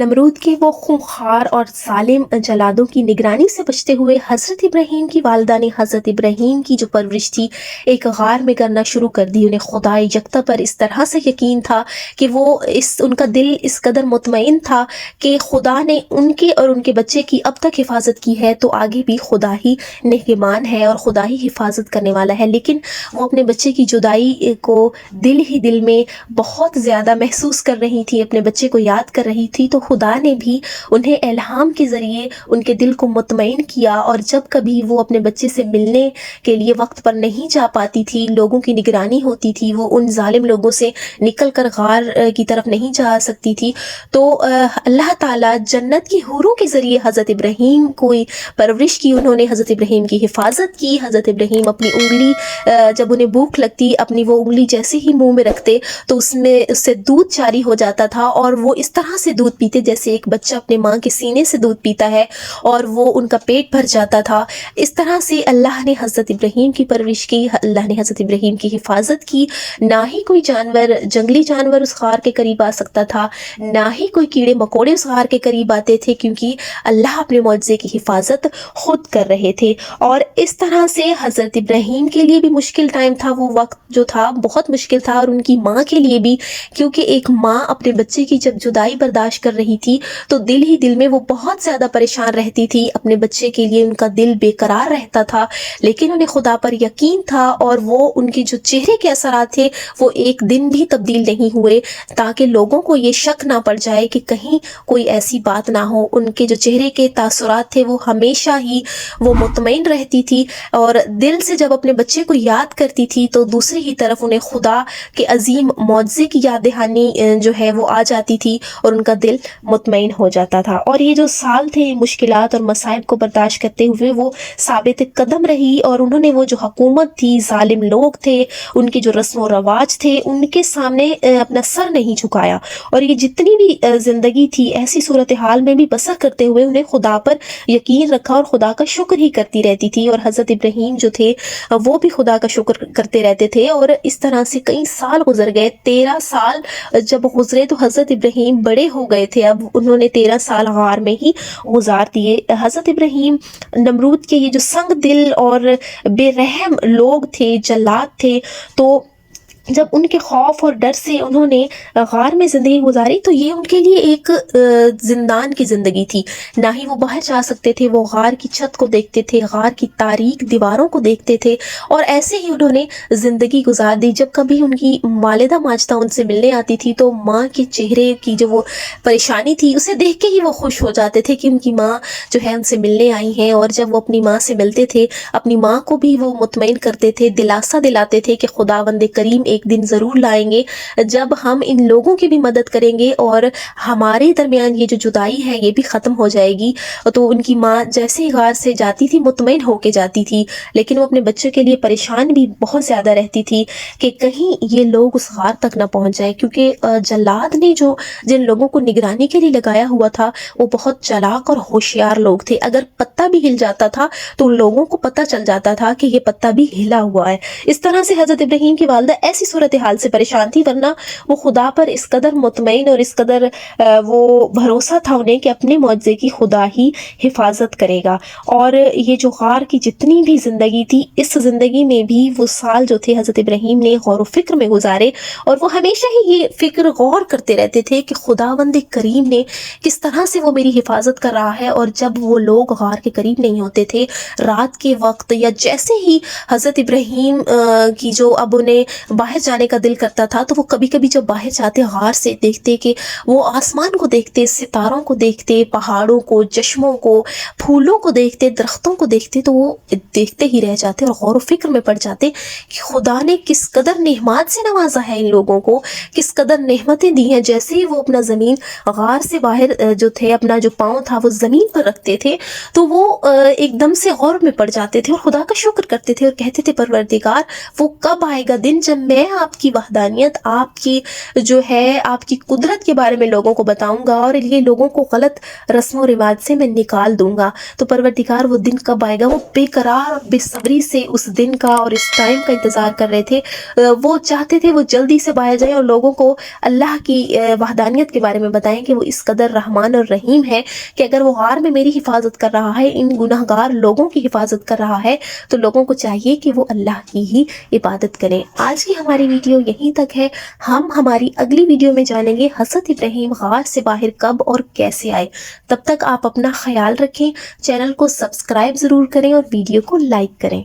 नमरूद के वो खूंखार और जालिम जलादों की निगरानी से बचते हुए हज़रत इब्राहीम की वालिदा ने हज़रत इब्राहीम की जो परवरिश थी एक गार में करना शुरू कर दी। उन्हें खुदाए यकता पर इस तरह से यकीन था कि वो उनका दिल इस कदर मुतमईन था कि खुदा ने उनके और उनके बच्चे की अब तक हिफाजत की है तो आगे भी खुदा ही निगहबान है और खुदा ही हिफाजत करने वाला है। लेकिन वो अपने बच्चे की जुदाई को दिल ही दिल में बहुत ज़्यादा महसूस कर रही थी, अपने बच्चे को याद कर रही थी। तो खुदा ने भी उन्हें इल्हाम के ज़रिए उनके दिल को मुतमईन किया और जब कभी वो अपने बच्चे से मिलने के लिए वक्त पर नहीं जा पाती थी, लोगों की निगरानी होती थी, वो उन जालिम लोगों से निकल कर गार की तरफ नहीं जा सकती थी, तो अल्लाह ताला जन्नत की हूरों के ज़रिए हज़रत इब्राहीम को परवरिश की। उन्होंने हज़रत इब्राहीम की हिफाजत की। हज़रत इब्राहीम अपनी उंगली जब उन्हें भूख लगती, अपनी वो उंगली जैसे ही मुंह में रखते तो उससे दूध जारी हो जाता था और वो इस तरह से दूध पीते जैसे एक बच्चा अपने माँ के सीने से दूध पीता है और वो उनका पेट भर जाता था। इस तरह से अल्लाह ने हज़रत इब्राहीम की परवरिश की, अल्लाह ने हज़रत इब्राहीम की हिफाजत की। ना ही कोई जानवर, जंगली जानवर उस गार के करीब आ सकता था, ना ही कोई कीड़े मकोड़े उस गार के करीब आते थे, क्योंकि अल्लाह अपने मौजज़े की हिफाजत खुद कर रहे थे। और इस तरह से हज़रत इब्राहीम के लिए भी मुश्किल टाइम था, वो वक्त जो था बहुत मुश्किल था, और उनकी माँ के लिए भी, क्योंकि एक माँ अपने बच्चे की जब जुदाई बर्दाश्त कर रही थी तो दिल ही दिल में वो बहुत ज़्यादा परेशान रहती थी। अपने बच्चे के लिए उनका दिल बेकरार रहता था, लेकिन उन्हें खुदा पर यकीन था और वो उनके जो चेहरे के असरात थे वो एक दिन भी तब्दील नहीं हुए, ताकि लोगों को ये शक ना पड़ जाए कि कहीं कोई ऐसी बात ना हो। उनके जो चेहरे के तासुरात थे वो हमेशा ही वो मुतमईन रहती थी और दिल से जब अपने बच्चे को याद करती थी तो दूसरी ही तरफ उन्हें खुदा के अजीम मौजज़े की याद दहानी जो है वो आ जाती थी और उनका दिल मुतमईन हो जाता था। और ये जो साल थे मुश्किलात और मसाइब को बर्दाश्त करते हुए वो साबित कदम रही और उन्होंने वो जो हुकूमत थी, जालिम लोग थे, उनके जो रस्म व रवाज थे, उनके सामने अपना सर नहीं झुकाया। और ये जितनी भी ज़िंदगी थी ऐसी सूरत हाल में भी बसर करते हुए उन्हें खुदा पर यकीन रखा और खुदा का शुक्र ही करती रहती थी। और हज़रत इब्राहीम जो थे वो भी खुदा का शुक्र करते रहते थे और इस तरह से कई साल गुजर गए। 13 साल जब गुजरे तो हज़रत इब्राहीम बड़े हो गए थे, अब उन्होंने 13 साल गार में ही गुजार दिए। हज़रत इब्राहीम नमरूद के ये जो संग दिल और बेरहम लोग थे, जल्लाद थे, तो जब उनके खौफ और डर से उन्होंने गार में ज़िंदगी गुजारी तो ये उनके लिए एक ज़िंदान की ज़िंदगी थी। ना ही वो बाहर जा सकते थे, वो गार की छत को देखते थे, गार की तारीक दीवारों को देखते थे और ऐसे ही उन्होंने ज़िंदगी गुजार दी। जब कभी उनकी वालिदा माजदा उनसे मिलने आती थी तो माँ के चेहरे की जो वो परेशानी थी उसे देख के ही वो खुश हो जाते थे कि उनकी माँ जो है उनसे मिलने आई हैं। और जब वो अपनी माँ से मिलते थे, अपनी माँ को भी वो मुतमईन करते थे, दिलासा दिलाते थे कि खुदावंद करीम एक दिन ज़रूर लाएंगे जब हम इन लोगों की भी मदद करेंगे और हमारे दरमियान ये जो जुदाई है ये भी ख़त्म हो जाएगी। तो उनकी माँ जैसे ही गार से जाती थी मुतमईन होके जाती थी, लेकिन वो अपने बच्चे के लिए परेशान भी बहुत ज़्यादा रहती थी कि कहीं ये लोग उस गार तक ना पहुँच जाए, क्योंकि जल्लाद ने जो जिन लोगों को निगरानी के लिए लगाया हुआ था वो बहुत चालाक और होशियार लोग थे। अगर पत्ता भी हिल जाता था तो लोगों को पता चल जाता था कि ये पत्ता भी हिला हुआ है। इस तरह से हज़रत इब्राहीम की वालिदा ऐसी सूरत हाल से परेशान थी, वरना वो खुदा पर इस कदर मुतमईन और इस कदर वो भरोसा था उन्हें कि अपने मौजज़े की खुदा ही हिफाजत करेगा। और ये जो गार की जितनी भी ज़िंदगी थी, इस ज़िंदगी में भी वो साल जो थे हज़रत इब्राहीम ने गौर व फिक्र में गुजारे और वो हमेशा ही ये फिक्र गौर करते रहते थे कि खुदावंद करीम ने किस तरह से वो मेरी हिफाजत कर रहा है। और जब वो लोग गार के करीब नहीं होते थे, रात के वक्त या जैसे ही हज़रत इब्राहीम की जो अब उन्हें बाहर जाने का दिल करता था तो वो कभी कभी जब बाहर जाते गार से देखते कि वो आसमान को देखते, सितारों को देखते, पहाड़ों को, चश्मों को, फूलों को देखते, दरख्तों को देखते, तो वो देखते ही रह जाते और गौर व फिक्र में पड़ जाते कि खुदा ने किस कदर नेहमत से नवाजा है इन लोगों को, किस कदर नेमतें दी हैं। जैसे ही वो अपना ज़मीन गार से बाहर जो थे, अपना जो पाँव था वो ज़मीन पर रखते थे तो वो एकदम से गौर में पड़ जाते थे और खुदा का शुक्र करते थे और कहते थे परवरदिगार वो कब आएगा दिन जब मैं میں آپ کی وحدانیت، آپ کی جو ہے آپ کی قدرت کے بارے میں لوگوں کو بتاؤں گا اور یہ لوگوں کو غلط رسم و رواج سے میں نکال دوں گا۔ تو پروردگار وہ دن کب آئے گا؟ وہ بے قرار اور بے صبری سے اس دن کا اور اس ٹائم کا انتظار کر رہے تھے۔ وہ چاہتے تھے وہ جلدی سے بایا جائے اور لوگوں کو اللہ کی وحدانیت کے بارے میں بتائیں کہ وہ اس قدر رحمان اور رحیم ہے کہ اگر وہ غار میں میری حفاظت کر رہا ہے، ان گناہ گار لوگوں کی حفاظت کر رہا ہے، تو لوگوں کو چاہیے کہ وہ اللہ کی ہی عبادت کریں۔ آج کی ہماری ویڈیو یہیں تک ہے۔ ہم ہماری اگلی ویڈیو میں جانیں گے حضرت ابراہیم غار سے باہر کب اور کیسے آئے۔ تب تک آپ اپنا خیال رکھیں، چینل کو سبسکرائب ضرور کریں اور ویڈیو کو لائک کریں۔